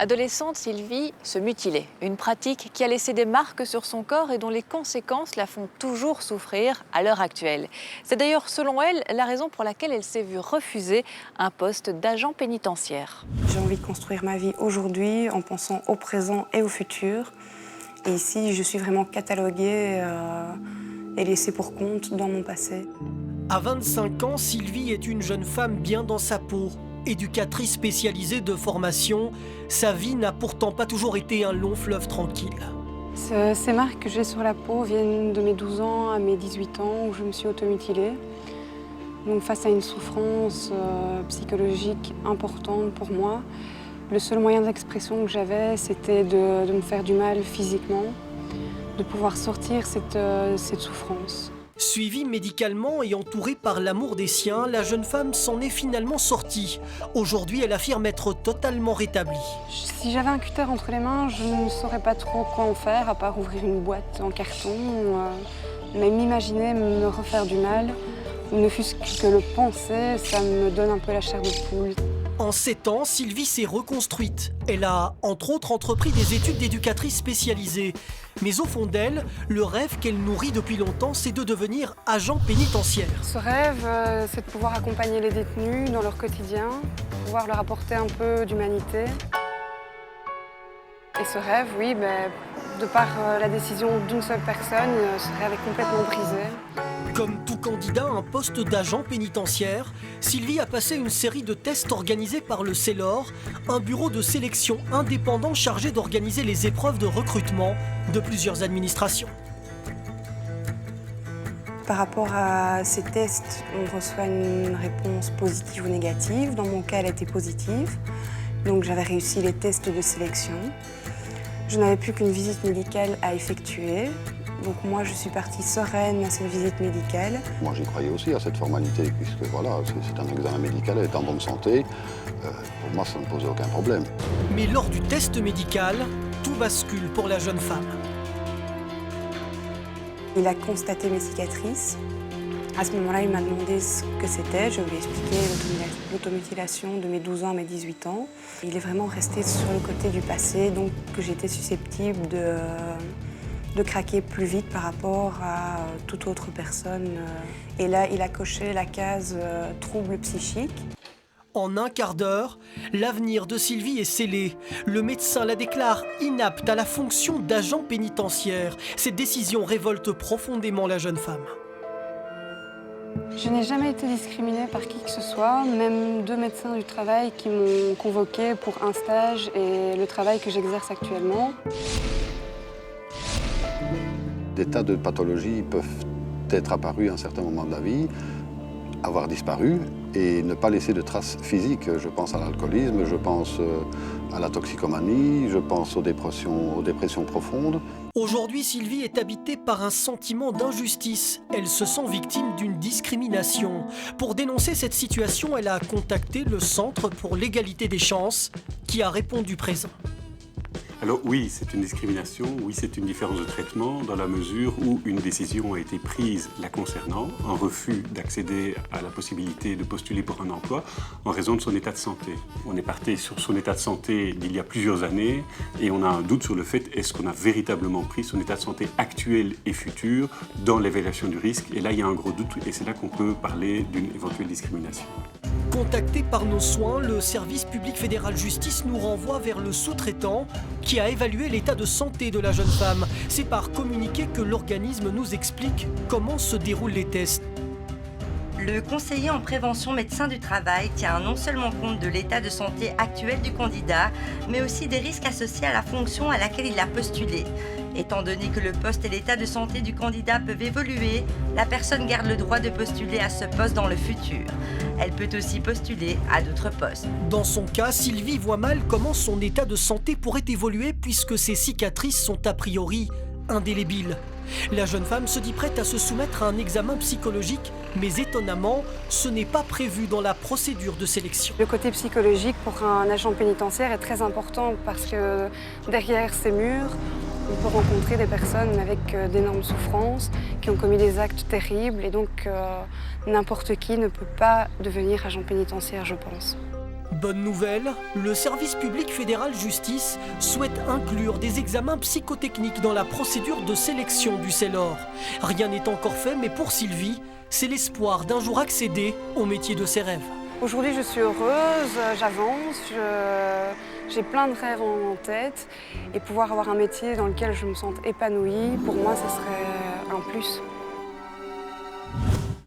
Adolescente, Sylvie se mutilait. Une pratique qui a laissé des marques sur son corps et dont les conséquences la font toujours souffrir à l'heure actuelle. C'est d'ailleurs, selon elle, la raison pour laquelle elle s'est vue refuser un poste d'agent pénitentiaire. J'ai envie de construire ma vie aujourd'hui en pensant au présent et au futur. Et ici, je suis vraiment cataloguée et laissée pour compte dans mon passé. À 25 ans, Sylvie est une jeune femme bien dans sa peau. Éducatrice spécialisée de formation, sa vie n'a pourtant pas toujours été un long fleuve tranquille. Ces marques que j'ai sur la peau viennent de mes 12 ans à mes 18 ans où je me suis automutilée. Donc face à une souffrance psychologique importante pour moi, le seul moyen d'expression que j'avais, c'était de me faire du mal physiquement, de pouvoir sortir cette souffrance. Suivie médicalement et entourée par l'amour des siens, la jeune femme s'en est finalement sortie. Aujourd'hui, elle affirme être totalement rétablie. Si j'avais un cutter entre les mains, je ne saurais pas trop quoi en faire, à part ouvrir une boîte en carton. Mais m'imaginer me refaire du mal, ou ne fût-ce que le penser, ça me donne un peu la chair de poule. En 7 ans, Sylvie s'est reconstruite. Elle a, entre autres, entrepris des études d'éducatrice spécialisée. Mais au fond d'elle, le rêve qu'elle nourrit depuis longtemps, c'est de devenir agent pénitentiaire. Ce rêve, c'est de pouvoir accompagner les détenus dans leur quotidien, pouvoir leur apporter un peu d'humanité. Et ce rêve, oui, de par la décision d'une seule personne, ce rêve est complètement brisé. Comme tout candidat à un poste d'agent pénitentiaire, Sylvie a passé une série de tests organisés par le CELOR, un bureau de sélection indépendant chargé d'organiser les épreuves de recrutement de plusieurs administrations. Par rapport à ces tests, on reçoit une réponse positive ou négative. Dans mon cas, elle était positive. Donc j'avais réussi les tests de sélection. Je n'avais plus qu'une visite médicale à effectuer. Donc moi, je suis partie sereine à cette visite médicale. Moi, j'y croyais aussi à cette formalité, puisque voilà, c'est un examen médical, elle est en bonne santé. Pour moi, ça ne posait aucun problème. Mais lors du test médical, tout bascule pour la jeune femme. Il a constaté mes cicatrices. À ce moment-là, il m'a demandé ce que c'était. Je lui ai expliqué l'automutilation de mes 12 ans à mes 18 ans. Il est vraiment resté sur le côté du passé, donc que j'étais susceptible de craquer plus vite par rapport à toute autre personne. Et là, il a coché la case trouble psychique. En un quart d'heure, l'avenir de Sylvie est scellé. Le médecin la déclare inapte à la fonction d'agent pénitentiaire. Cette décision révolte profondément la jeune femme. Je n'ai jamais été discriminée par qui que ce soit, même 2 médecins du travail qui m'ont convoquée pour un stage et le travail que j'exerce actuellement. Des tas de pathologies peuvent être apparues à un certain moment de la vie, avoir disparu et ne pas laisser de traces physiques. Je pense à l'alcoolisme, je pense à la toxicomanie, je pense aux dépressions profondes. Aujourd'hui, Sylvie est habitée par un sentiment d'injustice. Elle se sent victime d'une discrimination. Pour dénoncer cette situation, elle a contacté le Centre pour l'égalité des chances, qui a répondu présent. Alors oui, c'est une discrimination, oui, c'est une différence de traitement dans la mesure où une décision a été prise la concernant, un refus d'accéder à la possibilité de postuler pour un emploi en raison de son état de santé. On est parti sur son état de santé d'il y a plusieurs années et on a un doute sur le fait est-ce qu'on a véritablement pris son état de santé actuel et futur dans l'évaluation du risque. Et là, il y a un gros doute et c'est là qu'on peut parler d'une éventuelle discrimination. Contacté par nos soins, le service public fédéral justice nous renvoie vers le sous-traitant qui a évalué l'état de santé de la jeune femme. C'est par communiqué que l'organisme nous explique comment se déroulent les tests. Le conseiller en prévention médecin du travail tient non seulement compte de l'état de santé actuel du candidat, mais aussi des risques associés à la fonction à laquelle il a postulé. Étant donné que le poste et l'état de santé du candidat peuvent évoluer, la personne garde le droit de postuler à ce poste dans le futur. Elle peut aussi postuler à d'autres postes. Dans son cas, Sylvie voit mal comment son état de santé pourrait évoluer puisque ses cicatrices sont a priori indélébiles. La jeune femme se dit prête à se soumettre à un examen psychologique, mais étonnamment, ce n'est pas prévu dans la procédure de sélection. Le côté psychologique pour un agent pénitentiaire est très important parce que derrière ces murs, on peut rencontrer des personnes avec d'énormes souffrances, qui ont commis des actes terribles et donc n'importe qui ne peut pas devenir agent pénitentiaire, je pense. Bonne nouvelle, le service public fédéral justice souhaite inclure des examens psychotechniques dans la procédure de sélection du CELOR. Rien n'est encore fait, mais pour Sylvie, c'est l'espoir d'un jour accéder au métier de ses rêves. Aujourd'hui, je suis heureuse, j'avance, j'ai plein de rêves en tête. Et pouvoir avoir un métier dans lequel je me sente épanouie, pour moi, ça serait un plus.